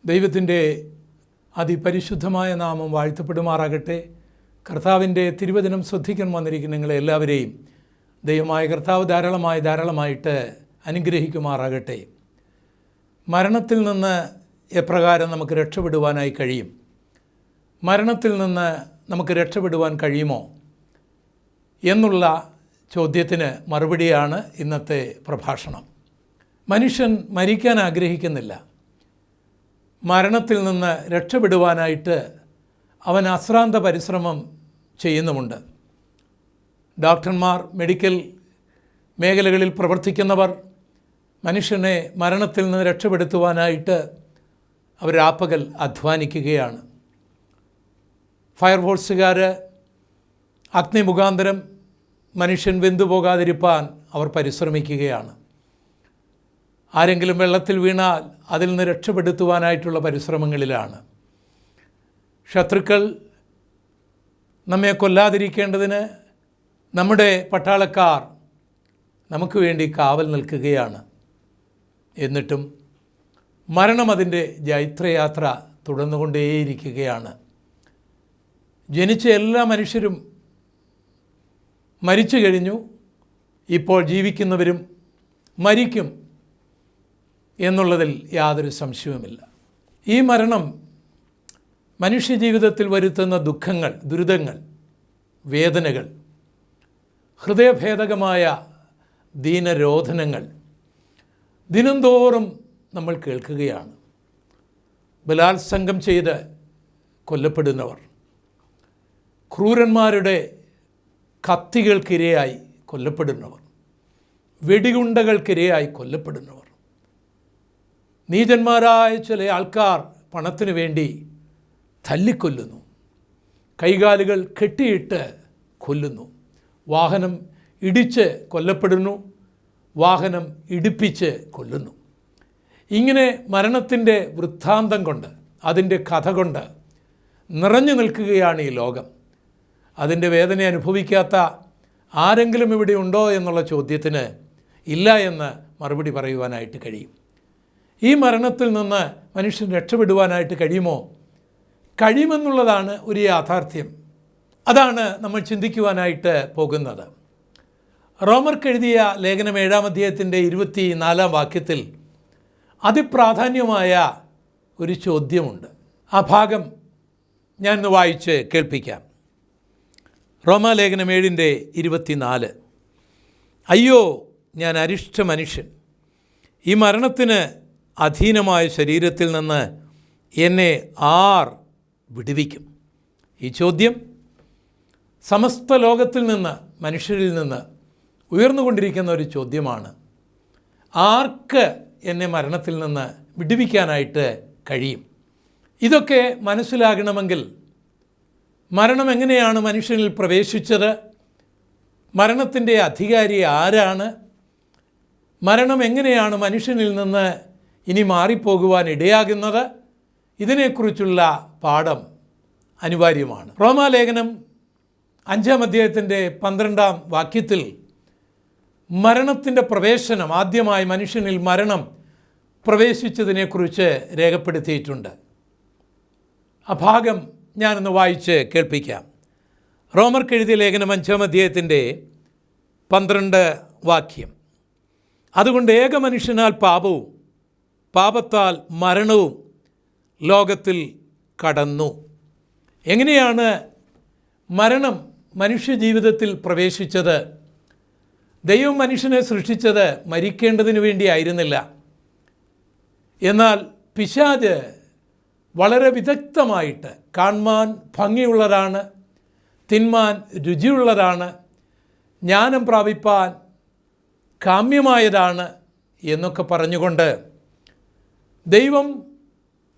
ദൈവത്തിൻ്റെ അതിപരിശുദ്ധമായ നാമം വാഴ്ത്തപ്പെടുമാറാകട്ടെ. കർത്താവിൻ്റെ തിരുവചനം ശ്രദ്ധിക്കാൻ വന്നിരിക്കുന്ന നിങ്ങളെ എല്ലാവരെയും ദൈവമായ കർത്താവ് ധാരാളമായിട്ട് അനുഗ്രഹിക്കുമാറാകട്ടെ. മരണത്തിൽ നിന്ന് എപ്രകാരം നമുക്ക് രക്ഷപ്പെടുവാനായി കഴിയും? മരണത്തിൽ നിന്ന് നമുക്ക് രക്ഷപ്പെടുവാൻ കഴിയുമോ എന്നുള്ള ചോദ്യത്തിന് മറുപടിയാണ് ഇന്നത്തെ പ്രഭാഷണം. മനുഷ്യൻ മരിക്കാൻ ആഗ്രഹിക്കുന്നില്ല. മരണത്തിൽ നിന്ന് രക്ഷപ്പെടുവാനായിട്ട് അവൻ അശ്രാന്ത പരിശ്രമം ചെയ്യുന്നുമുണ്ട്. ഡോക്ടർമാർ, മെഡിക്കൽ മേഖലകളിൽ പ്രവർത്തിക്കുന്നവർ മനുഷ്യനെ മരണത്തിൽ നിന്ന് രക്ഷപ്പെടുത്തുവാനായിട്ട് അവരാപ്പകൽ അധ്വാനിക്കുകയാണ്. ഫയർഫോഴ്സുകാർ അഗ്നി മുഖാന്തരം മനുഷ്യൻ വെന്തുപോകാതിരിക്കാൻ അവർ പരിശ്രമിക്കുകയാണ്. ആരെങ്കിലും വെള്ളത്തിൽ വീണാൽ അതിൽ നിന്ന് രക്ഷപ്പെടുത്തുവാനായിട്ടുള്ള പരിശ്രമങ്ങളിലാണ്. ശത്രുക്കൾ നമ്മെ കൊല്ലാതിരിക്കേണ്ടതിന് നമ്മുടെ പട്ടാളക്കാർ നമുക്ക് വേണ്ടി കാവൽ നിൽക്കുകയാണ്. എന്നിട്ടും മരണം അതിൻ്റെ ജൈത്രയാത്ര തുടർന്നുകൊണ്ടേയിരിക്കുകയാണ്. ജനിച്ച എല്ലാ മനുഷ്യരും മരിച്ചു കഴിഞ്ഞു. ഇപ്പോൾ ജീവിക്കുന്നവരും മരിക്കും എന്നുള്ളതിൽ യാതൊരു സംശയവുമില്ല. ഈ മരണം മനുഷ്യജീവിതത്തിൽ വരുത്തുന്ന ദുഃഖങ്ങൾ, ദുരിതങ്ങൾ, വേദനകൾ, ഹൃദയഭേദകമായ ദീനരോധനങ്ങൾ ദിനംതോറും നമ്മൾ കേൾക്കുകയാണ്. ബലാത്സംഗം ചെയ്ത് കൊല്ലപ്പെടുന്നവർ, ക്രൂരന്മാരുടെ കത്തികൾക്കിരയായി കൊല്ലപ്പെടുന്നവർ, വെടികുണ്ടകൾക്കിരയായി കൊല്ലപ്പെടുന്നവർ, നീചന്മാരായ ചില ആൾക്കാർ പണത്തിനു വേണ്ടി തല്ലിക്കൊല്ലുന്നു, കൈകാലുകൾ കെട്ടിയിട്ട് കൊല്ലുന്നു, വാഹനം ഇടിച്ച് കൊല്ലപ്പെടുന്നു, വാഹനം ഇടിപ്പിച്ച് കൊല്ലുന്നു. ഇങ്ങനെ മരണത്തിൻ്റെ വൃത്താന്തം കൊണ്ട്, അതിൻ്റെ കഥ കൊണ്ട് നിറഞ്ഞു നിൽക്കുകയാണ് ഈ ലോകം. അതിൻ്റെ വേദന അനുഭവിക്കാത്ത ആരെങ്കിലും ഇവിടെ ഉണ്ടോ എന്നുള്ള ചോദ്യത്തിന് ഇല്ല എന്ന് മറുപടി പറയുവാനായിട്ട് കഴിയും. ഈ മരണത്തിൽ നിന്ന് മനുഷ്യൻ രക്ഷപ്പെടുവാനായിട്ട് കഴിയുമോ? കഴിയുമെന്നുള്ളതാണ് ഒരു യാഥാർത്ഥ്യം. അതാണ് നമ്മൾ ചിന്തിക്കുവാനായിട്ട് പോകുന്നത്. റോമർക്കെഴുതിയ ലേഖനം 7-ാം അധ്യായത്തിൻ്റെ 24-ാം വാക്യത്തിൽ അതിപ്രാധാന്യമായ ഒരു ചോദ്യമുണ്ട്. ആ ഭാഗം ഞാനൊന്ന് വായിച്ച് കേൾപ്പിക്കാം. റോമാലേഖനം 7:24. അയ്യോ, ഞാൻ അരിഷ്ട മനുഷ്യൻ, ഈ മരണത്തിന് അധീനമായ ശരീരത്തിൽ നിന്ന് എന്നെ ആർ വിടുവിക്കും? ഈ ചോദ്യം സമസ്ത ലോകത്തിൽ നിന്ന്, മനുഷ്യരിൽ നിന്ന് ഉയർന്നുകൊണ്ടിരിക്കുന്ന ഒരു ചോദ്യമാണ്. ആർക്ക് എന്നെ മരണത്തിൽ നിന്ന് വിടുവിക്കാനായിട്ട് കഴിയും? ഇതൊക്കെ മനസ്സിലാകണമെങ്കിൽ മരണം എങ്ങനെയാണ് മനുഷ്യനിൽ പ്രവേശിച്ചത്, മരണത്തിൻ്റെ അധികാരി ആരാണ്, മരണം എങ്ങനെയാണ് മനുഷ്യനിൽ നിന്ന് ഇനി മാറിപ്പോകുവാൻ ഇടയാകുന്നത്, ഇതിനെക്കുറിച്ചുള്ള പാഠം അനിവാര്യമാണ്. റോമാലേഖനം 5-ാം അധ്യായത്തിൻ്റെ 12-ാം വാക്യത്തിൽ മരണത്തിൻ്റെ പ്രവേശനം, ആദ്യമായി മനുഷ്യനിൽ മരണം പ്രവേശിച്ചതിനെക്കുറിച്ച് രേഖപ്പെടുത്തിയിട്ടുണ്ട്. ആ ഭാഗം ഞാനൊന്ന് വായിച്ച് കേൾപ്പിക്കാം. റോമർക്കെഴുതിയ ലേഖനം 5-ാം അധ്യായത്തിൻ്റെ 12 വാക്യം. അതുകൊണ്ട് ഏക മനുഷ്യനാൽ പാപവും പാപത്താൽ മരണവും ലോകത്തിൽ കടന്നു. എങ്ങനെയാണ് മരണം മനുഷ്യജീവിതത്തിൽ പ്രവേശിച്ചത്? ദൈവം മനുഷ്യനെ സൃഷ്ടിച്ചത് മരിക്കേണ്ടതിന് വേണ്ടിയായിരുന്നില്ല. എന്നാൽ പിശാച് വളരെ വിദഗ്ധമായിട്ട്, കാണുവാൻ ഭംഗിയുള്ളതാണ്, തിന്മാൻ രുചിയുള്ളതാണ്, ജ്ഞാനം പ്രാപിപ്പാൻ കാമ്യമായതാണ് എന്നൊക്കെ പറഞ്ഞുകൊണ്ട് ദൈവം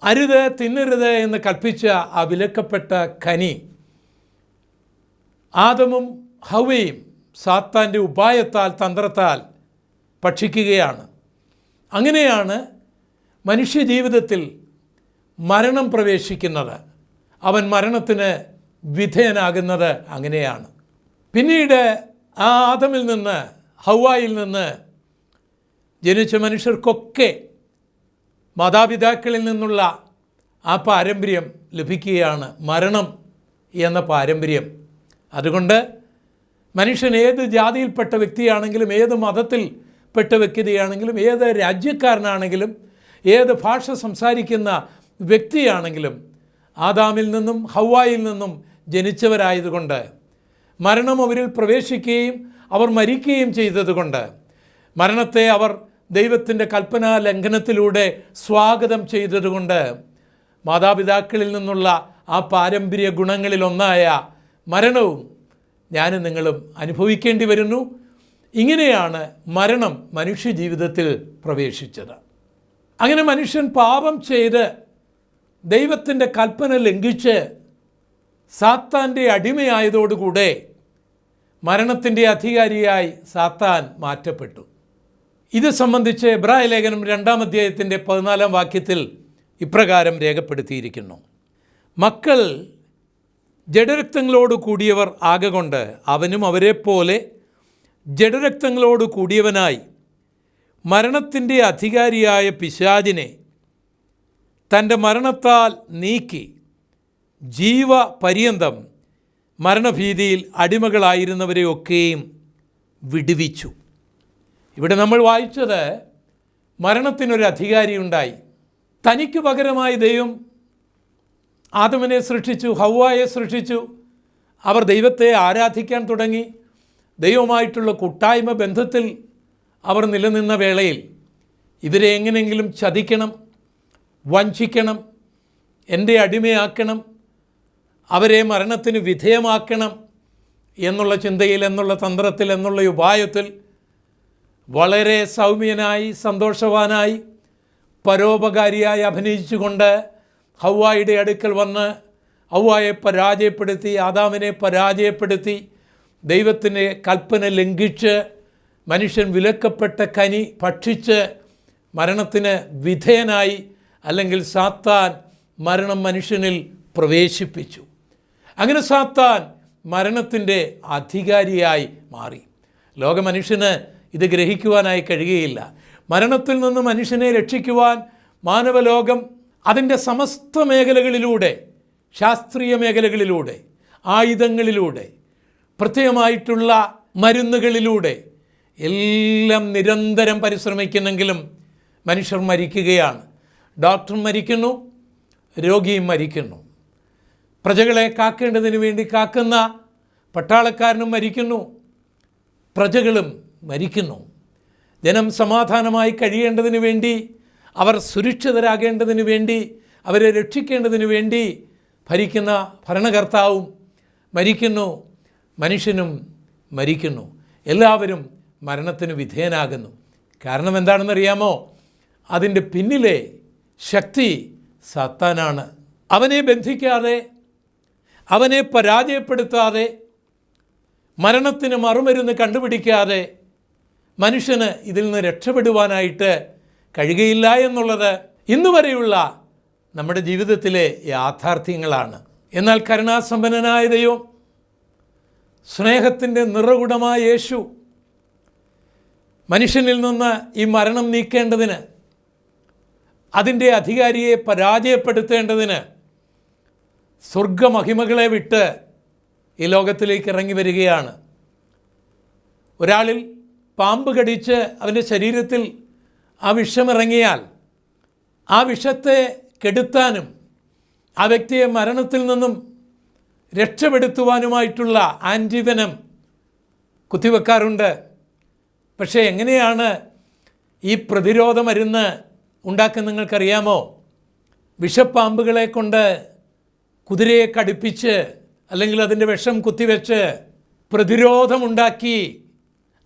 അരുത്, തിന്നരുത് എന്ന് കൽപ്പിച്ച ആ വിലക്കപ്പെട്ട കനി ആദമും ഹവ്വയും സാത്താൻ്റെ ഉപായത്താൽ, തന്ത്രത്താൽ ഭക്ഷിക്കുകയാണ്. അങ്ങനെയാണ് മനുഷ്യജീവിതത്തിൽ മരണം പ്രവേശിക്കുന്നത്. അവൻ മരണത്തിന് വിധേയനാകുന്നത് അങ്ങനെയാണ്. പിന്നീട് ആ ആദമിൽ നിന്ന്, ഹവ്വായിൽ നിന്ന് ജനിച്ച മനുഷ്യർക്കൊക്കെ മാതാപിതാക്കളിൽ നിന്നുള്ള ആ പാരമ്പര്യം ലഭിക്കുകയാണ്, മരണം എന്ന പാരമ്പര്യം. അതുകൊണ്ട് മനുഷ്യൻ ഏത് ജാതിയിൽപ്പെട്ട വ്യക്തിയാണെങ്കിലും, ഏത് മതത്തിൽപ്പെട്ട വ്യക്തിയാണെങ്കിലും, ഏത് രാജ്യക്കാരനാണെങ്കിലും, ഏത് ഭാഷ സംസാരിക്കുന്ന വ്യക്തിയാണെങ്കിലും ആദാമിൽ നിന്നും ഹവ്വായിൽ നിന്നും ജനിച്ചവരായതുകൊണ്ട് മരണം അവരിൽ പ്രവേശിക്കുകയും അവർ മരിക്കുകയും ചെയ്തതുകൊണ്ട് മരണത്തെ അവർ ദൈവത്തിൻ്റെ കൽപ്പനാ ലംഘനത്തിലൂടെ സ്വാഗതം ചെയ്തതുകൊണ്ട് മാതാപിതാക്കളിൽ നിന്നുള്ള ആ പാരമ്പര്യ ഗുണങ്ങളിലൊന്നായ മരണവും ഞാനും നിങ്ങളും അനുഭവിക്കേണ്ടി വരുന്നു. ഇങ്ങനെയാണ് മരണം മനുഷ്യ ജീവിതത്തിൽ പ്രവേശിച്ചത്. അങ്ങനെ മനുഷ്യൻ പാപം ചെയ്ത് ദൈവത്തിൻ്റെ കൽപ്പന ലംഘിച്ച് സാത്താൻ്റെ അടിമയായതോടുകൂടെ മരണത്തിൻ്റെ അധികാരിയായി സാത്താൻ മാറ്റപ്പെട്ടു. ഇത് സംബന്ധിച്ച് എബ്രായ ലേഖനം 2-ാം അധ്യായത്തിൻ്റെ 14-ാം വാക്യത്തിൽ ഇപ്രകാരം രേഖപ്പെടുത്തിയിരിക്കുന്നു: മക്കൾ ജഡരക്തങ്ങളോട് കൂടിയവർ ആകകൊണ്ട് അവനും അവരെപ്പോലെ ജഡരക്തങ്ങളോട് കൂടിയവനായി മരണത്തിൻ്റെ അധികാരിയായ പിശാചിനെ തൻ്റെ മരണത്താൽ നീക്കി ജീവപര്യന്തം മരണഭീതിയിൽ അടിമകളായിരുന്നവരെയൊക്കെയും വിടുവിച്ചു. ഇവിടെ നമ്മൾ വായിച്ചത് മരണത്തിനൊരു അധികാരി ഉണ്ടായി. തനിക്ക് പകരമായി ദൈവം ആദമിനെ സൃഷ്ടിച്ചു, ഹവ്വായെ സൃഷ്ടിച്ചു. അവർ ദൈവത്തെ ആരാധിക്കാൻ തുടങ്ങി. ദൈവമായിട്ടുള്ള കൂട്ടായ്മ ബന്ധത്തിൽ അവർ നിലനിന്ന വേളയിൽ ഇവരെ എങ്ങനെയെങ്കിലും ചതിക്കണം, വഞ്ചിക്കണം, എൻ്റെ അടിമയാക്കണം, അവരെ മരണത്തിന് വിധേയമാക്കണം എന്നുള്ള ചിന്തയിൽ, എന്നുള്ള തന്ത്രത്തിൽ, എന്നുള്ള ഉപായത്തിൽ വളരെ സൗമ്യനായി, സന്തോഷവാനായി, പരോപകാരിയായി അഭിനയിച്ചുകൊണ്ട് ഹവ്വായുടെ അടുക്കൽ വന്ന് ഹവ്വായെ പരാജയപ്പെടുത്തി, ആദാമിനെ പരാജയപ്പെടുത്തി, ദൈവത്തിൻ്റെ കൽപ്പന ലംഘിച്ച് മനുഷ്യൻ വിലക്കപ്പെട്ട കനി ഭക്ഷിച്ച് മരണത്തിന് വിധേയനായി, അല്ലെങ്കിൽ സാത്താൻ മരണം മനുഷ്യനിൽ പ്രവേശിപ്പിച്ചു. അങ്ങനെ സാത്താൻ മരണത്തിൻ്റെ അധികാരിയായി മാറി. ലോകമനുഷ്യന് ഇത് ഗ്രഹിക്കുവാനായി കഴിയുകയില്ല. മരണത്തിൽ നിന്ന് മനുഷ്യനെ രക്ഷിക്കുവാൻ മാനവലോകം അതിൻ്റെ സമസ്ത മേഖലകളിലൂടെ, ശാസ്ത്രീയ മേഖലകളിലൂടെ, ആയുധങ്ങളിലൂടെ, പ്രത്യേകമായിട്ടുള്ള മരുന്നുകളിലൂടെ എല്ലാം നിരന്തരം പരിശ്രമിക്കുന്നെങ്കിലും മനുഷ്യർ മരിക്കുകയാണ്. ഡോക്ടർ മരിക്കുന്നു, രോഗിയും മരിക്കുന്നു. പ്രജകളെ കാക്കേണ്ടതിന് വേണ്ടി കാക്കുന്ന പട്ടാളക്കാരനും മരിക്കുന്നു, പ്രജകളും മരിക്കുന്നു. ജനം സമാധാനമായി കഴിയേണ്ടതിന് വേണ്ടി, അവർ സുരക്ഷിതരാകേണ്ടതിന് വേണ്ടി, അവരെ രക്ഷിക്കേണ്ടതിന് വേണ്ടി ഭരിക്കുന്ന ഭരണകർത്താവും മരിക്കുന്നു, മനുഷ്യനും മരിക്കുന്നു. എല്ലാവരും മരണത്തിന് വിധേയനാകുന്നു. കാരണം എന്താണെന്നറിയാമോ? അതിൻ്റെ പിന്നിലെ ശക്തി സാത്താനാണ്. അവനെ ബന്ധിക്കാതെ, അവനെ പരാജയപ്പെടുത്താതെ, മരണത്തിന് മറുമരുന്ന് കണ്ടുപിടിക്കാതെ മനുഷ്യന് ഇതിൽ നിന്ന് രക്ഷപ്പെടുവാനായിട്ട് കഴിയുകയില്ല എന്നുള്ളത് ഇന്നുവരെയുള്ള നമ്മുടെ ജീവിതത്തിലെ യാഥാർത്ഥ്യങ്ങളാണ്. എന്നാൽ കരുണാസമ്പന്നനായ ദൈവം, സ്നേഹത്തിൻ്റെ നിറകുടമായ യേശു മനുഷ്യനിൽ നിന്ന് ഈ മരണം നീക്കേണ്ടതിന്, അതിൻ്റെ അധികാരിയെ പരാജയപ്പെടുത്തേണ്ടതിന് സ്വർഗമഹിമകളെ വിട്ട് ഈ ലോകത്തിലേക്ക് ഇറങ്ങി വരികയാണ്. ഒരാളിൽ പാമ്പ് കടിച്ച് അവൻ്റെ ശരീരത്തിൽ ആ വിഷമിറങ്ങിയാൽ ആ വിഷത്തെ കെടുത്താനും ആ വ്യക്തിയെ മരണത്തിൽ നിന്നും രക്ഷപ്പെടുത്തുവാനുമായിട്ടുള്ള ആൻറ്റിവെനം കുത്തിവെക്കാറുണ്ട്. പക്ഷേ എങ്ങനെയാണ് ഈ പ്രതിരോധ മരുന്ന് ഉണ്ടാക്കുന്ന നിങ്ങൾക്കറിയാമോ? വിഷപ്പാമ്പുകളെ കൊണ്ട് കുതിരയെ കടിപ്പിച്ച്, അല്ലെങ്കിൽ അതിൻ്റെ വിഷം കുത്തിവെച്ച് പ്രതിരോധമുണ്ടാക്കി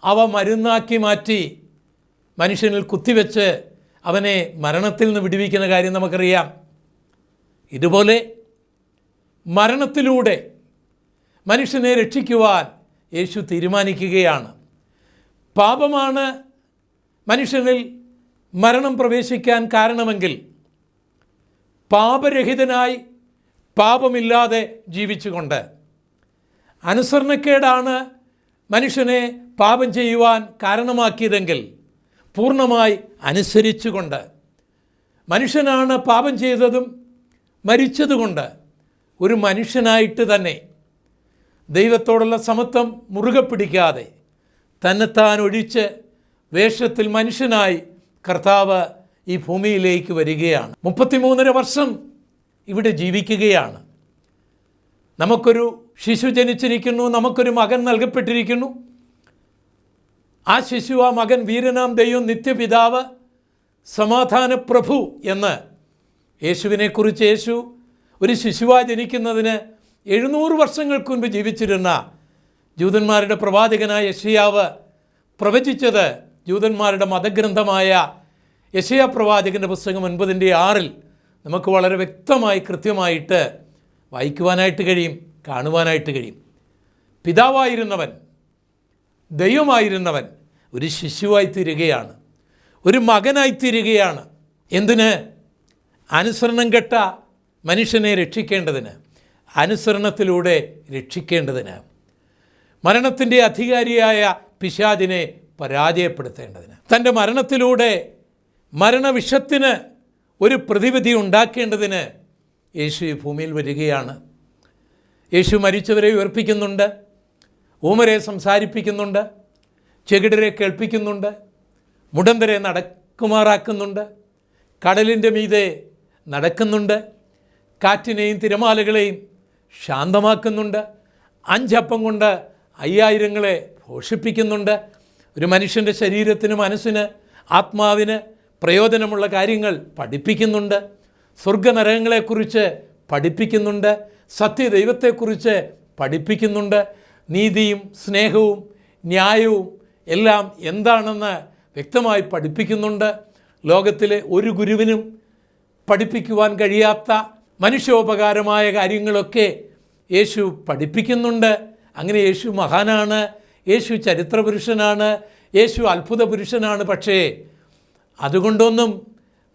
അവ മരുന്നാക്കി മാറ്റി മനുഷ്യനിൽ കുത്തിവെച്ച് അവനെ മരണത്തിൽ നിന്ന് വിടുവിക്കുന്ന കാര്യം നമുക്കറിയാം. ഇതുപോലെ മരണത്തിലൂടെ മനുഷ്യനെ രക്ഷിക്കുവാൻ യേശു തീരുമാനിക്കുകയാണ്. പാപമാണ് മനുഷ്യനിൽ മരണം പ്രവേശിക്കാൻ കാരണമെങ്കിൽ പാപരഹിതനായി, പാപമില്ലാതെ ജീവിച്ചുകൊണ്ട്, അനുസരണക്കേടാണ് മനുഷ്യനെ പാപം ചെയ്യുവാൻ കാരണമാക്കിയതെങ്കിൽ പൂർണ്ണമായി അനുസരിച്ചുകൊണ്ട്, മനുഷ്യനാണ് പാപം ചെയ്തതും മരിച്ചതുകൊണ്ട് ഒരു മനുഷ്യനായിട്ട് തന്നെ ദൈവത്തോടുള്ള സമത്വം മുറുകെ പിടിക്കാതെ തന്നെത്താൻ ഒഴിച്ച് വേഷത്തിൽ മനുഷ്യനായി കർത്താവ് ഈ ഭൂമിയിലേക്ക് വരികയാണ്. 33.5 വർഷം ഇവിടെ ജീവിക്കുകയാണ്. നമുക്കൊരു ശിശു ജനിച്ചിരിക്കുന്നു, നമുക്കൊരു മകൻ നൽകപ്പെട്ടിരിക്കുന്നു. ആ ശിശു, ആ മകൻ വീരനാം ദൈവം, നിത്യപിതാവ്, സമാധാന പ്രഭു എന്ന് യേശുവിനെക്കുറിച്ച് യേശു ഒരു ശിശുവായി ജനിക്കുന്നതിന് 700 വർഷങ്ങൾക്ക് മുൻപ് ജീവിച്ചിരുന്ന ജൂതന്മാരുടെ പ്രവാചകനായ യെശയ്യാവ് പ്രവചിച്ചത് ജൂതന്മാരുടെ മതഗ്രന്ഥമായ യെശയ്യാ പ്രവാചകൻ്റെ പുസ്തകം 9:6 നമുക്ക് വളരെ വ്യക്തമായി കൃത്യമായിട്ട് വായിക്കുവാനായിട്ട് കഴിയും, കാണുവാനായിട്ട് കഴിയും. പിതാവായിരുന്നവൻ, ദൈവമായിരുന്നവൻ ഒരു ശിശുവായി തീരുകയാണ്, ഒരു മകനായി തീരുകയാണ്. എന്തിന്? അനുസരണം കെട്ട മനുഷ്യനെ രക്ഷിക്കേണ്ടതിന്, അനുസരണത്തിലൂടെ രക്ഷിക്കേണ്ടതിന്, മരണത്തിൻ്റെ അധികാരിയായ പിശാചിനെ പരാജയപ്പെടുത്തേണ്ടതിന്, തൻ്റെ മരണത്തിലൂടെ മരണവിഷത്തിന് ഒരു പ്രതിവിധി ഉണ്ടാക്കേണ്ടതിന് യേശു ഈ ഭൂമിയിൽ വരികയാണ്. യേശു മരിച്ചവരെ ഉയർപ്പിക്കുന്നുണ്ട്, ഊമരെ സംസാരിപ്പിക്കുന്നുണ്ട്, ചെകിടരെ കേൾപ്പിക്കുന്നുണ്ട്, മുടന്തരെ നടക്കുമാറാക്കുന്നുണ്ട്, കടലിൻ്റെ മീതെ നടക്കുന്നുണ്ട്, കാറ്റിനെയും തിരമാലകളെയും ശാന്തമാക്കുന്നുണ്ട്, 5 അപ്പം കൊണ്ട് 5000 പോഷിപ്പിക്കുന്നുണ്ട്. ഒരു മനുഷ്യൻ്റെ ശരീരത്തിന്, മനസ്സിന്, ആത്മാവിന് പ്രയോജനമുള്ള കാര്യങ്ങൾ പഠിപ്പിക്കുന്നുണ്ട്. സ്വർഗനരകങ്ങളെക്കുറിച്ച് പഠിപ്പിക്കുന്നുണ്ട്, സത്യദൈവത്തെക്കുറിച്ച് പഠിപ്പിക്കുന്നുണ്ട്, നീതിയും സ്നേഹവും ന്യായവും എല്ലാം എന്താണെന്ന് വ്യക്തമായി പഠിപ്പിക്കുന്നുണ്ട്. ലോകത്തിലെ ഒരു ഗുരുവിനും പഠിപ്പിക്കുവാൻ കഴിയാത്ത മനുഷ്യോപകാരമായ കാര്യങ്ങളൊക്കെ യേശു പഠിപ്പിക്കുന്നുണ്ട്. അങ്ങനെ യേശു മഹാനാണ്, യേശു ചരിത്രപുരുഷനാണ്, യേശു അത്ഭുത പുരുഷനാണ്. പക്ഷേ അതുകൊണ്ടൊന്നും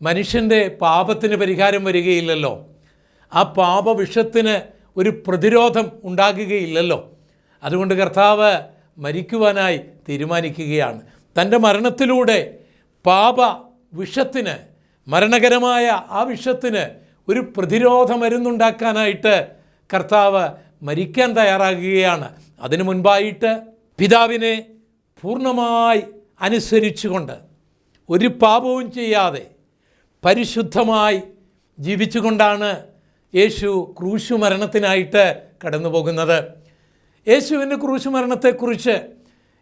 മനുഷ്യൻ്റെ പാപത്തിന് പരിഹാരം വരികയില്ലല്ലോ, ആ പാപവിഷത്തിന് ഒരു പ്രതിരോധം ഉണ്ടാകുകയില്ലല്ലോ. അതുകൊണ്ട് കർത്താവ് മരിക്കുവാനായി തീരുമാനിക്കുകയാണ്. തൻ്റെ മരണത്തിലൂടെ പാപവിഷത്തിന്, മരണകരമായ ആ വിഷത്തിന് ഒരു പ്രതിരോധ മരുന്നുണ്ടാക്കാനായിട്ട് കർത്താവ് മരിക്കാൻ തയ്യാറാകുകയാണ്. അതിനു മുൻപായിട്ട് പിതാവിനെ പൂർണ്ണമായി അനുസരിച്ചുകൊണ്ട്, ഒരു പാപവും ചെയ്യാതെ പരിശുദ്ധമായി ജീവിച്ചുകൊണ്ടാണ് യേശു ക്രൂശു മരണത്തിനായിട്ട് കടന്നു പോകുന്നത്. യേശുവിൻ്റെ ക്രൂശു മരണത്തെക്കുറിച്ച്,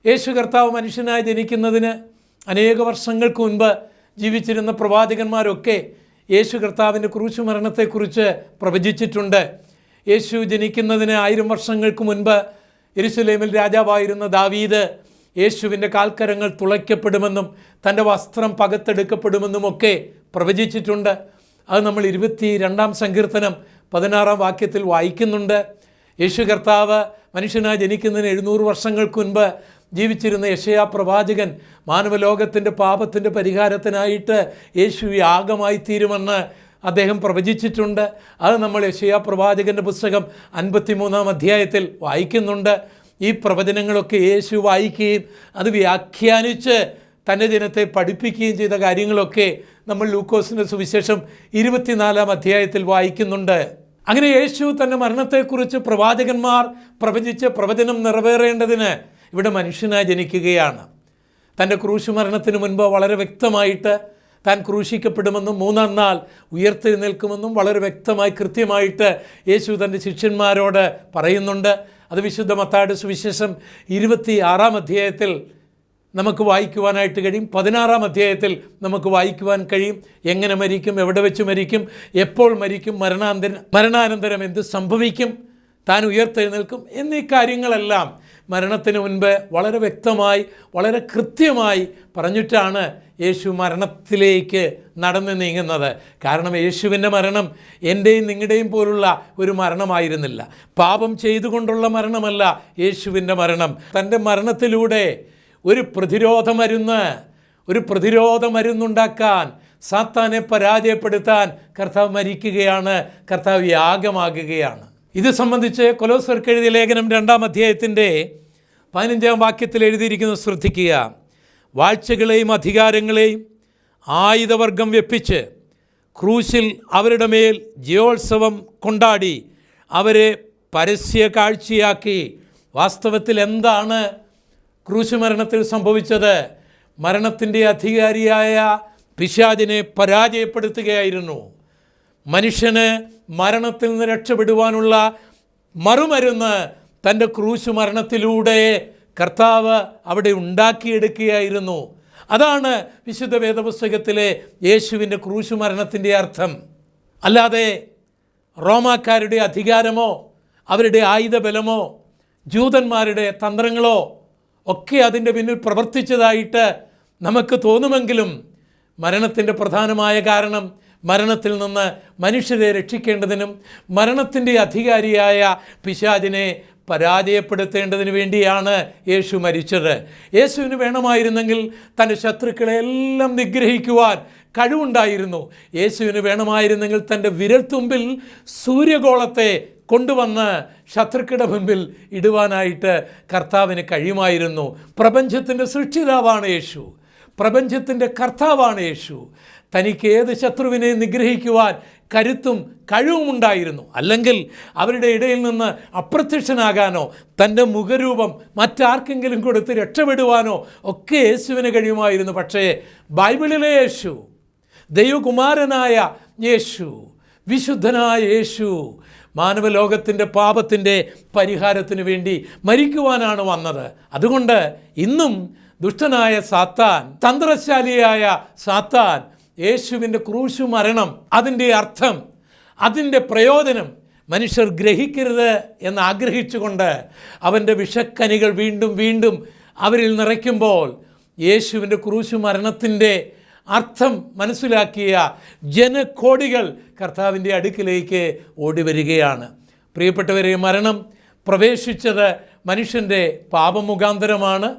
യേശു കർത്താവ് മനുഷ്യനായി ജനിക്കുന്നതിന് അനേക വർഷങ്ങൾക്ക് മുൻപ് ജീവിച്ചിരുന്ന പ്രവാചകന്മാരൊക്കെ യേശു കർത്താവിൻ്റെ ക്രൂശു മരണത്തെക്കുറിച്ച് പ്രവചിച്ചിട്ടുണ്ട്. യേശു ജനിക്കുന്നതിന് 1000 വർഷങ്ങൾക്ക് മുൻപ് യെരുശലേമിൽ രാജാവായിരുന്ന ദാവീദ് യേശുവിൻ്റെ കാൽക്കരങ്ങൾ തുളയ്ക്കപ്പെടുമെന്നും തൻ്റെ വസ്ത്രം പകത്തെടുക്കപ്പെടുമെന്നുമൊക്കെ പ്രവചിച്ചിട്ടുണ്ട്. അത് നമ്മൾ 22-ാം സങ്കീർത്തനം 16-ാം വാക്യത്തിൽ വായിക്കുന്നുണ്ട്. യേശു കർത്താവ് മനുഷ്യനായി ജനിക്കുന്നതിന് 700 വർഷങ്ങൾക്ക് മുൻപ് ജീവിച്ചിരുന്ന യെശയ്യാ പ്രവാചകൻ മാനവലോകത്തിൻ്റെ പാപത്തിൻ്റെ പരിഹാരത്തിനായിട്ട് യേശു യാഗമായി തീരുമെന്ന് അദ്ദേഹം പ്രവചിച്ചിട്ടുണ്ട്. അത് നമ്മൾ യെശയ്യാ പ്രവാചകൻ്റെ പുസ്തകം 53-ാം അധ്യായത്തിൽ വായിക്കുന്നുണ്ട്. ഈ പ്രവചനങ്ങളൊക്കെ യേശു വായിക്കുകയും അത് വ്യാഖ്യാനിച്ച് തൻ്റെ ജനത്തെ പഠിപ്പിക്കുകയും ചെയ്ത കാര്യങ്ങളൊക്കെ നമ്മൾ ലൂക്കോസിൻ്റെ സുവിശേഷം 24-ാം അധ്യായത്തിൽ വായിക്കുന്നുണ്ട്. അങ്ങനെ യേശു തൻ്റെ മരണത്തെക്കുറിച്ച് പ്രവാചകന്മാർ പ്രവചിച്ച പ്രവചനം നിറവേറേണ്ടതിന് ഇവിടെ മനുഷ്യനായി ജനിക്കുകയാണ്. തൻ്റെ ക്രൂശു മരണത്തിന് മുൻപ് വളരെ വ്യക്തമായിട്ട് താൻ ക്രൂശിക്കപ്പെടുമെന്നും 3-ാം നാൾ ഉയർത്തെഴുന്നേൽക്കുമെന്നും വളരെ വ്യക്തമായി കൃത്യമായിട്ട് യേശു തൻ്റെ ശിഷ്യന്മാരോട് പറയുന്നുണ്ട്. അത് വിശുദ്ധ മത്തായിയുടെ സുവിശേഷം 26-ാം അധ്യായത്തിൽ നമുക്ക് വായിക്കുവാനായിട്ട് കഴിയും. 16-ാം അധ്യായത്തിൽ നമുക്ക് വായിക്കുവാൻ കഴിയും. എങ്ങനെ മരിക്കും, എവിടെ വെച്ച് മരിക്കും, എപ്പോൾ മരിക്കും, മരണാനന്തരം എന്ത് സംഭവിക്കും, താൻ ഉയർത്തെഴുന്നേൽക്കും എന്നീ കാര്യങ്ങളെല്ലാം മരണത്തിന് മുൻപ് വളരെ വ്യക്തമായി, വളരെ കൃത്യമായി പറഞ്ഞിട്ടാണ് യേശു മരണത്തിലേക്ക് നടന്നു നീങ്ങുന്നത്. കാരണം യേശുവിൻ്റെ മരണം എൻ്റെയും നിങ്ങളുടെയും പോലുള്ള ഒരു മരണമായിരുന്നില്ല. പാപം ചെയ്തുകൊണ്ടുള്ള മരണമല്ല യേശുവിൻ്റെ മരണം. തൻ്റെ മരണത്തിലൂടെ ഒരു പ്രതിരോധ മരുന്നുണ്ടാക്കാൻ, സാത്താനെ പരാജയപ്പെടുത്താൻ കർത്താവ് മരിക്കുകയാണ്, കർത്താവ് യാഗമാകുകയാണ്. ഇത് സംബന്ധിച്ച് കൊലോസ്യർക്ക് എഴുതിയ ലേഖനം 2-ാം അധ്യായത്തിൻ്റെ 15-ാം വാക്യത്തിൽ എഴുതിയിരിക്കുന്നത് ശ്രദ്ധിക്കുക. വാഴ്ചകളെയും അധികാരങ്ങളെയും ആയുധവർഗം വെപ്പിച്ച് ക്രൂശിൽ അവരുടെ മേൽ ജയോത്സവം കൊണ്ടാടി അവരെ പരസ്യ കാഴ്ചയാക്കി. വാസ്തവത്തിൽ എന്താണ് ക്രൂശ് മരണത്തിൽ സംഭവിച്ചത്? മരണത്തിൻ്റെ അധികാരിയായ പിശാചിനെ പരാജയപ്പെടുത്തുകയായിരുന്നു. മനുഷ്യന് മരണത്തിൽ നിന്ന് രക്ഷപ്പെടുവാനുള്ള മറുമരുന്ന് തൻ്റെ ക്രൂശ് മരണത്തിലൂടെ കർത്താവ് അവിടെ ഉണ്ടാക്കിയെടുക്കുകയായിരുന്നു. അതാണ് വിശുദ്ധ വേദപുസ്തകത്തിലെ യേശുവിൻ്റെ ക്രൂശ് മരണത്തിൻ്റെ അർത്ഥം. അല്ലാതെ റോമാക്കാരുടെ അധികാരമോ അവരുടെ ആയുധബലമോ ജൂതന്മാരുടെ തന്ത്രങ്ങളോ ഒക്കെ അതിൻ്റെ പിന്നിൽ പ്രവർത്തിച്ചതായിട്ട് നമുക്ക് തോന്നുമെങ്കിലും മരണത്തിൻ്റെ പ്രധാനമായ കാരണം മരണത്തിൽ നിന്ന് മനുഷ്യരെ രക്ഷിക്കേണ്ടതിനും മരണത്തിൻ്റെ അധികാരിയായ പിശാചിനെ പരാജയപ്പെടുത്തേണ്ടതിന് വേണ്ടിയാണ് യേശു മരിച്ചത്. യേശുവിന് വേണമായിരുന്നെങ്കിൽ തൻ്റെ ശത്രുക്കളെ എല്ലാം നിഗ്രഹിക്കുവാൻ കഴിവുണ്ടായിരുന്നു. യേശുവിന് വേണമായിരുന്നെങ്കിൽ തൻ്റെ വിരൽത്തുമ്പിൽ സൂര്യഗോളത്തെ കൊണ്ടുവന്ന് ശത്രുക്കളുടെ മുമ്പിൽ ഇടുവാനായിട്ട് കർത്താവിന് കഴിയുമായിരുന്നു. പ്രപഞ്ചത്തിൻ്റെ സൃഷ്ടിതാവാണ് യേശു, പ്രപഞ്ചത്തിൻ്റെ കർത്താവാണ് യേശു. തനിക്ക് ഏത് ശത്രുവിനെ നിഗ്രഹിക്കുവാൻ കരുത്തും കഴിവുമുണ്ടായിരുന്നു. അല്ലെങ്കിൽ അവരുടെ ഇടയിൽ നിന്ന് അപ്രത്യക്ഷനാകാനോ തൻ്റെ മുഖരൂപം മറ്റാർക്കെങ്കിലും കൊടുത്ത് രക്ഷപ്പെടുവാനോ ഒക്കെ യേശുവിന് കഴിയുമായിരുന്നു. പക്ഷേ ബൈബിളിലെ യേശു, ദൈവകുമാരനായ യേശു, വിശുദ്ധനായ യേശു മാനവലോകത്തിൻ്റെ പാപത്തിൻ്റെ പരിഹാരത്തിന് വേണ്ടി മരിക്കുവാനാണ് വന്നത്. അതുകൊണ്ട് ഇന്നും ദുഷ്ടനായ സാത്താൻ, തന്ത്രശാലിയായ സാത്താൻ യേശുവിൻ്റെ ക്രൂശു മരണം, അതിൻ്റെ അർത്ഥം, അതിൻ്റെ പ്രയോജനം മനുഷ്യർ ഗ്രഹിക്കരുത് എന്ന് ആഗ്രഹിച്ചുകൊണ്ട് അവൻ്റെ വിഷക്കനികൾ വീണ്ടും വീണ്ടും അവരിൽ നിറയ്ക്കുമ്പോൾ യേശുവിൻ്റെ ക്രൂശു മരണത്തിൻ്റെ അർത്ഥം മനസ്സിലാക്കിയ ജനകോടികൾ കർത്താവിൻ്റെ അടുക്കിലേക്ക് ഓടി വരികയാണ്. പ്രിയപ്പെട്ടവരെ, മരണം പ്രവേശിച്ചത് മനുഷ്യൻ്റെ പാപമുഖാന്തരമാണ്.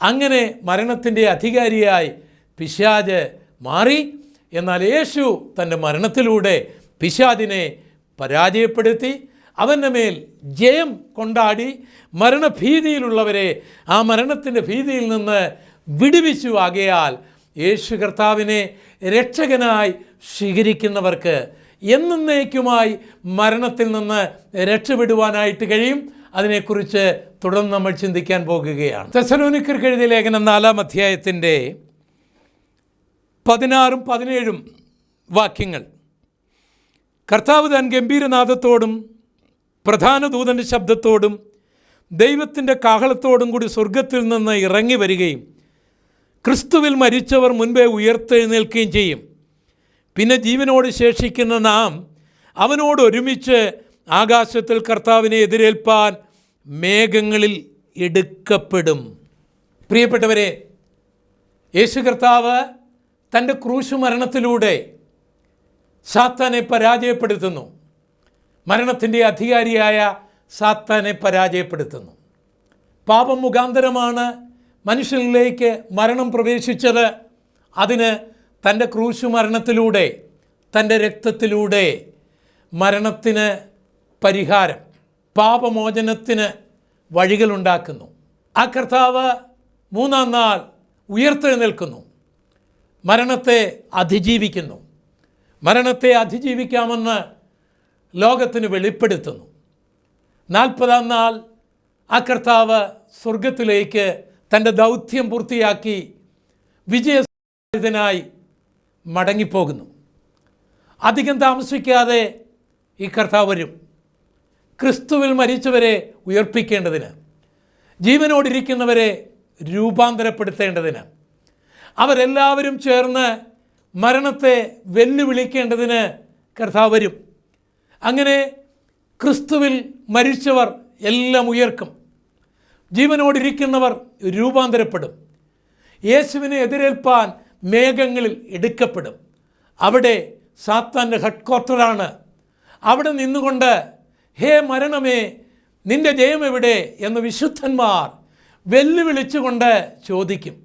അങ്ങനെ മരണത്തിൻ്റെ അധികാരിയായി പിശാച് മാറി. എന്നാൽ യേശു തൻ്റെ മരണത്തിലൂടെ പിശാചിനെ പരാജയപ്പെടുത്തി അവൻ്റെ മേൽ ജയം കൊണ്ടാടി മരണഭീതിയിലുള്ളവരെ ആ മരണത്തിൻ്റെ ഭീതിയിൽ നിന്ന് വിടുവിച്ചു. ആകയാൽ യേശു കർത്താവിനെ രക്ഷകനായി സ്വീകരിക്കുന്നവർക്ക് എന്നേക്കുമായി മരണത്തിൽ നിന്ന് രക്ഷപ്പെടുവാനായിട്ട് കഴിയും. അതിനെക്കുറിച്ച് തുടർന്ന് നമ്മൾ ചിന്തിക്കാൻ പോകുകയാണ്. തെസ്സലോനിക്കർക്ക് എഴുതിയ ലേഖനം 4-ാം അധ്യായത്തിൻ്റെ 16-17 വാക്യങ്ങൾ. കർത്താവ് താൻ ഗംഭീരനാദത്തോടും പ്രധാന ദൂതൻ്റെ ശബ്ദത്തോടും ദൈവത്തിൻ്റെ കാഹളത്തോടും കൂടി സ്വർഗത്തിൽ നിന്ന് ഇറങ്ങി വരികയും ക്രിസ്തുവിൽ മരിച്ചവർ മുൻപേ ഉയർത്തെഴുന്നേൽക്കുകയും ചെയ്യും. പിന്നെ ജീവനോട് ശേഷിക്കുന്ന നാം അവനോട് ഒരുമിച്ച് ആകാശത്തിൽ കർത്താവിനെ എതിരേൽപ്പാൻ മേഘങ്ങളിൽ എടുക്കപ്പെടും. പ്രിയപ്പെട്ടവരെ, യേശു കർത്താവ് തൻ്റെ ക്രൂശു മരണത്തിലൂടെ സാത്താനെ പരാജയപ്പെടുത്തുന്നു. മരണത്തിൻ്റെ അധികാരിയായ സാത്താനെ പരാജയപ്പെടുത്തുന്നു. പാപം മുഖാന്തരമാണ് മനുഷ്യനിലേക്ക് മരണം പ്രവേശിച്ചത്. അതിന് തൻ്റെ ക്രൂശു മരണത്തിലൂടെ, തൻ്റെ രക്തത്തിലൂടെ മരണത്തിന് പരിഹാരം, പാപമോചനത്തിന് വഴികളുണ്ടാക്കുന്നു. ആ കർത്താവ് 3-ാം നാൾ ഉയർത്തെഴുന്നേൽക്കുന്നു, മരണത്തെ അതിജീവിക്കുന്നു. മരണത്തെ അതിജീവിക്കാമെന്ന് ലോകത്തിന് വെളിപ്പെടുത്തുന്നു. 40-ാം നാൾ ആ കർത്താവ് സ്വർഗത്തിലേക്ക് തൻ്റെ ദൗത്യം പൂർത്തിയാക്കി വിജയസാധ്യതനായി മടങ്ങിപ്പോകുന്നു. അധികം താമസിക്കാതെ ഈ കർത്താവ് വരും, ക്രിസ്തുവിൽ മരിച്ചവരെ ഉയർപ്പിക്കേണ്ടതിന്, ജീവനോടിരിക്കുന്നവരെ രൂപാന്തരപ്പെടുത്തേണ്ടതിന്, അവരെല്ലാവരും ചേർന്ന് മരണത്തെ വെല്ലുവിളിക്കേണ്ടതിന് കർത്താവ് വരും. അങ്ങനെ ക്രിസ്തുവിൽ മരിച്ചവർ എല്ലാം ഉയർക്കും, ജീവനോടിരിക്കുന്നവർ രൂപാന്തരപ്പെടും. യേശുവിനെ എതിരേൽപ്പാൻ മേഘങ്ങളിൽ എടുക്കപ്പെടും. അവിടെ സാത്താൻ്റെ ഹെഡ്ക്വാർട്ടറാണ്. അവിടെ നിന്നുകൊണ്ട് ഹേ മരണമേ, നിൻ്റെ ജയം എവിടെ എന്ന് വിശുദ്ധന്മാർ വെല്ലുവിളിച്ചുകൊണ്ട് ചോദിക്കും.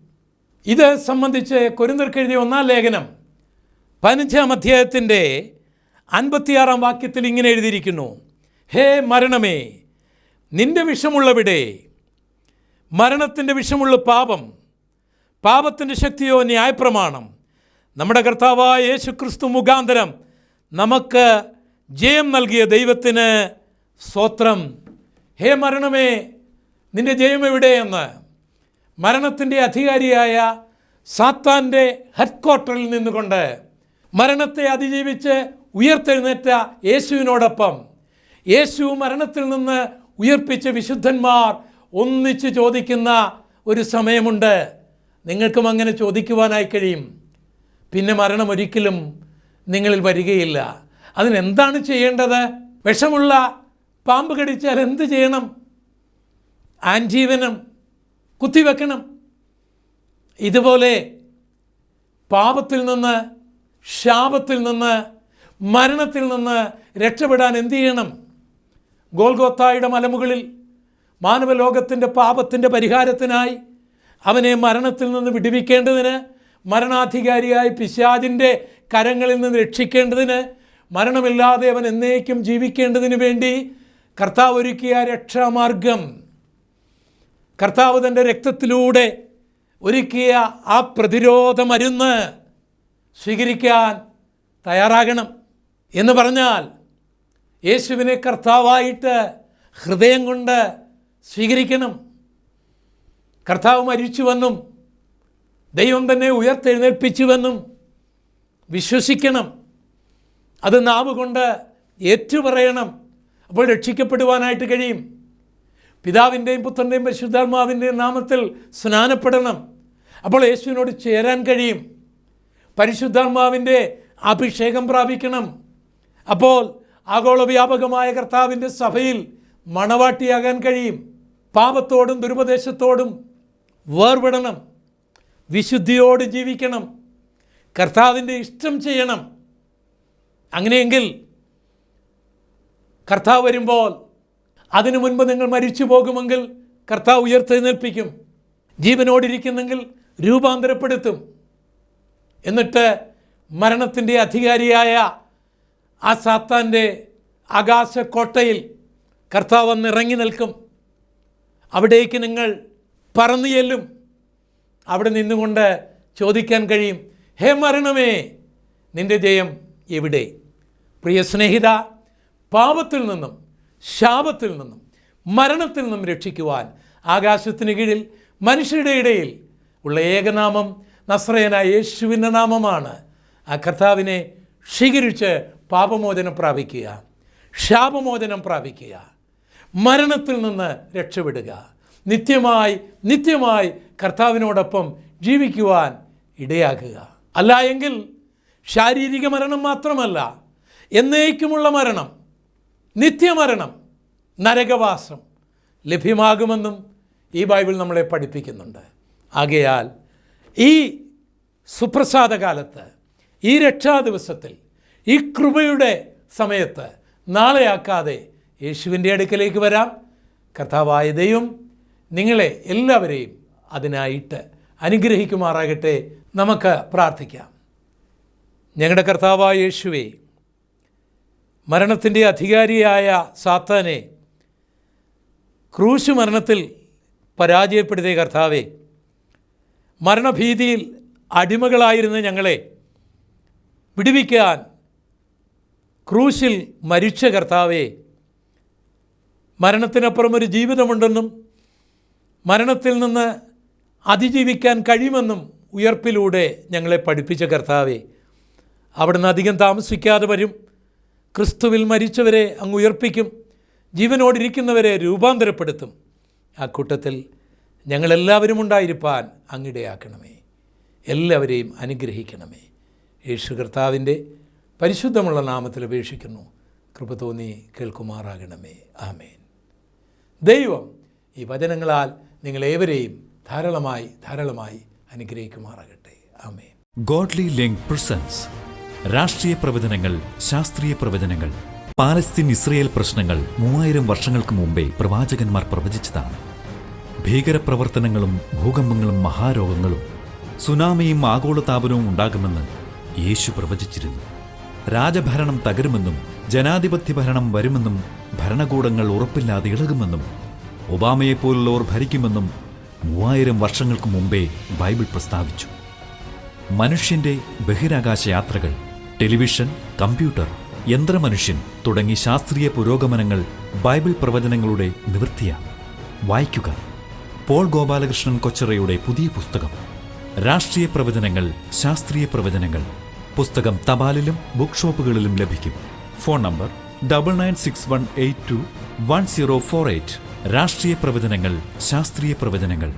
ഇത് സംബന്ധിച്ച് കൊരിന്ത്യർക്ക് എഴുതിയ 1-ാം ലേഖനം 15-ാം അധ്യായത്തിൻ്റെ 56-ാം വാക്യത്തിൽ ഇങ്ങനെ എഴുതിയിരിക്കുന്നു: ഹേ മരണമേ, നിൻ്റെ വിഷമുള്ളവിടെ, മരണത്തിൻ്റെ വിഷമുള്ള പാപം, പാപത്തിൻ്റെ ശക്തിയോ ന്യായപ്രമാണം, നമ്മുടെ കർത്താവായ യേശുക്രിസ്തു മുഖാന്തരം നമുക്ക് ജയം നൽകിയ ദൈവത്തിന് സ്തോത്രം. ഹേ മരണമേ, നിന്റെ ജയം എവിടെയെന്ന് മരണത്തിൻ്റെ അധികാരിയായ സാത്താൻ്റെ ഹെഡ്ക്വാർട്ടറിൽ നിന്നുകൊണ്ട് മരണത്തെ അതിജീവിച്ച് ഉയർത്തെഴുന്നേറ്റ യേശുവിനോടൊപ്പം യേശു മരണത്തിൽ നിന്ന് ഉയർപ്പിച്ച വിശുദ്ധന്മാർ ഒന്നിച്ച് ചോദിക്കുന്ന ഒരു സമയമുണ്ട്. നിങ്ങൾക്കും അങ്ങനെ ചോദിക്കുവാനായി കഴിയും. പിന്നെ മരണം ഒരിക്കലും നിങ്ങളിൽ വരികയില്ല. അതിനെന്താണ് ചെയ്യേണ്ടത്? വിഷമുള്ള പാമ്പ് കടിച്ചാൽ എന്ത് ചെയ്യണം? ആൻജീവനം കുത്തിവെക്കണം. ഇതുപോലെ പാപത്തിൽ നിന്ന്, ശാപത്തിൽ നിന്ന്, മരണത്തിൽ നിന്ന് രക്ഷപ്പെടാൻ എന്ത് ചെയ്യണം? ഗോൽഗോത്തായുടെ മലമുകളിൽ മാനവലോകത്തിൻ്റെ പാപത്തിൻ്റെ പരിഹാരത്തിനായി അവനെ മരണത്തിൽ നിന്ന് വിടുവിക്കേണ്ടതിന്, മരണാധികാരിയായി പിശാചിൻ്റെ കരങ്ങളിൽ നിന്ന് രക്ഷിക്കേണ്ടതിന്, മരണമില്ലാതെ അവൻ എന്നേക്കും ജീവിക്കേണ്ടതിന് വേണ്ടി കർത്താവ് ഒരുക്കിയ രക്ഷാമാർഗം, കർത്താവ് തൻ്റെ രക്തത്തിലൂടെ ഒരുക്കിയ ആ പ്രതിരോധ മരുന്ന് സ്വീകരിക്കാൻ തയ്യാറാകണം. എന്ന് പറഞ്ഞാൽ യേശുവിനെ കർത്താവായിട്ട് ഹൃദയം കൊണ്ട് സ്വീകരിക്കണം. കർത്താവ് മരിച്ചുവെന്നും ദൈവം തന്നെ ഉയർത്തെഴുന്നേൽപ്പിച്ചുവെന്നും വിശ്വസിക്കണം. അത് നാവ് കൊണ്ട് ഏറ്റുപറയണം. അപ്പോൾ രക്ഷിക്കപ്പെടുവാനായിട്ട് കഴിയും. പിതാവിൻ്റെയും പുത്രൻ്റെയും പരിശുദ്ധാത്മാവിൻ്റെയും നാമത്തിൽ സ്നാനപ്പെടണം. അപ്പോൾ യേശുവിനോട് ചേരാൻ കഴിയും. പരിശുദ്ധാത്മാവിൻ്റെ അഭിഷേകം പ്രാപിക്കണം. അപ്പോൾ ആഗോള വ്യാപകമായ കർത്താവിൻ്റെ സഭയിൽ മണവാട്ടിയാകാൻ കഴിയും. പാപത്തോടും ദുരുപദേശത്തോടും വേർപെടണം. വിശുദ്ധിയോട് ജീവിക്കണം. കർത്താവിൻ്റെ ഇഷ്ടം ചെയ്യണം. അങ്ങനെയെങ്കിൽ കർത്താവ് വരുമ്പോൾ, അതിനു മുൻപ് നിങ്ങൾ മരിച്ചു പോകുമെങ്കിൽ കർത്താവ് ഉയർത്തെഴുന്നേൽപ്പിക്കും. ജീവനോടിരിക്കുന്നെങ്കിൽ രൂപാന്തരപ്പെടുത്തും. എന്നിട്ട് മരണത്തിൻ്റെ അധികാരിയായ ആ സാത്താൻ്റെ ആകാശക്കോട്ടയിൽ കർത്താവ് വന്നിറങ്ങി നിൽക്കും. അവിടേക്ക് നിങ്ങൾ പറന്നു ചെല്ലും. അവിടെ നിന്നുകൊണ്ട് ചോദിക്കാൻ കഴിയും, ഹേ മരണമേ, നിൻ്റെ ജയം എവിടെ? പ്രിയ സ്നേഹിത, പാപത്തിൽ നിന്നും, ശാപത്തിൽ നിന്നും, മരണത്തിൽ നിന്നും രക്ഷിക്കുവാൻ ആകാശത്തിന് കീഴിൽ മനുഷ്യരുടെ ഇടയിൽ ഉള്ള ഏകനാമം നസ്രയനായ യേശുവിൻ്റെ നാമമാണ്. ആ കർത്താവിനെ സ്വീകരിച്ച് പാപമോചനം പ്രാപിക്കുക, ശാപമോചനം പ്രാപിക്കുക, മരണത്തിൽ നിന്ന് രക്ഷപ്പെടുക, നിത്യമായി കർത്താവിനോടൊപ്പം ജീവിക്കുവാൻ ഇടയാക്കുക. അല്ല എങ്കിൽ ശാരീരിക മരണം മാത്രമല്ല, എന്നേക്കുമുള്ള മരണം, നിത്യമരണം, നരകവാസം ലഭ്യമാകുമെന്നും ഈ ബൈബിൾ നമ്മളെ പഠിപ്പിക്കുന്നുണ്ട്. ആകയാൽ ഈ സുപ്രസാദ കാലത്ത്, ഈ രക്ഷാദിവസത്തിൽ, ഈ കൃപയുടെ സമയത്ത് നാളെയാക്കാതെ യേശുവിൻ്റെ അടുക്കലേക്ക് വരാം. കർത്താവായ ദൈവം നിങ്ങളെ എല്ലാവരെയും അതിനായിട്ട് അനുഗ്രഹിക്കുമാറാകട്ടെ. നമുക്ക് പ്രാർത്ഥിക്കാം. ഞങ്ങളുടെ കർത്താവായ യേശുവേ, മരണത്തിൻ്റെ അധികാരിയായ സാത്താനെ ക്രൂശ് മരണത്തിൽ പരാജയപ്പെടുത്തിയ കർത്താവേ, മരണഭീതിയിൽ അടിമകളായിരുന്ന ഞങ്ങളെ വിടുവിക്കാൻ ക്രൂശിൽ മരിച്ച കർത്താവേ, മരണത്തിനപ്പുറം ഒരു ജീവിതമുണ്ടെന്നും മരണത്തിൽ നിന്ന് അതിജീവിക്കാൻ കഴിയുമെന്നും ഉയർപ്പിലൂടെ ഞങ്ങളെ പഠിപ്പിച്ച കർത്താവേ, അവിടുന്ന് അധികം താമസിക്കാതെ വരും. ക്രിസ്തുവിൽ മരിച്ചവരെ അങ്ങ് ഉയർപ്പിക്കും, ജീവനോടിരിക്കുന്നവരെ രൂപാന്തരപ്പെടുത്തും. ആ കൂട്ടത്തിൽ ഞങ്ങളെല്ലാവരും ഉണ്ടായിരിക്കാൻ അങ്ങിടയാക്കണമേ. എല്ലാവരെയും അനുഗ്രഹിക്കണമേ. യേശു കർത്താവിൻ്റെ പരിശുദ്ധമുള്ള നാമത്തിൽ അപേക്ഷിക്കുന്നു. കൃപ തോന്നി കേൾക്കുമാറാകണമേ. ആമേൻ. ദൈവം ഈ വചനങ്ങളാൽ നിങ്ങളേവരെയും ധാരാളമായി അനുഗ്രഹിക്കുമാറാകട്ടെ. ആമേൻ. ഗോഡ്ലി ലിങ്ക് പ്രസൻസ് രാഷ്ട്രീയ പ്രവചനങ്ങൾ, ശാസ്ത്രീയ പ്രവചനങ്ങൾ. പാലസ്തീൻ ഇസ്രയേൽ പ്രശ്നങ്ങൾ 3000 വർഷങ്ങൾക്ക് മുമ്പേ പ്രവാചകന്മാർ പ്രവചിച്ചതാണ്. ഭീകരപ്രവർത്തനങ്ങളും ഭൂകമ്പങ്ങളും മഹാരോഗങ്ങളും സുനാമിയും ആഗോളതാപനവും ഉണ്ടാകുമെന്ന് യേശു പ്രവചിച്ചിരുന്നു. രാജഭരണം തകരുമെന്നും ജനാധിപത്യ ഭരണം വരുമെന്നും ഭരണകൂടങ്ങൾ ഉറപ്പില്ലാതെ ഇളകുമെന്നും ഒബാമയെപ്പോലുള്ളവർ ഭരിക്കുമെന്നും 3000 വർഷങ്ങൾക്ക് മുമ്പേ ബൈബിൾ പ്രസ്താവിച്ചു. മനുഷ്യന്റെ ബഹിരാകാശ യാത്രകൾ, ടെലിവിഷൻ, കമ്പ്യൂട്ടർ, യന്ത്രമനുഷ്യൻ തുടങ്ങി ശാസ്ത്രീയ പുരോഗമനങ്ങൾ ബൈബിൾ പ്രവചനങ്ങളുടെ നിവൃത്തിയാണ്. വായിക്കുക പോൾ ഗോപാലകൃഷ്ണൻ കൊച്ചറയുടെ പുതിയ പുസ്തകം രാഷ്ട്രീയ പ്രവചനങ്ങൾ, ശാസ്ത്രീയ പ്രവചനങ്ങൾ. പുസ്തകം തപാലിലും ബുക്ക് ഷോപ്പുകളിലും ലഭിക്കും. Phone number 9961821048. രാഷ്ട്രീയ പ്രവചനങ്ങൾ, ശാസ്ത്രീയ പ്രവചനങ്ങൾ.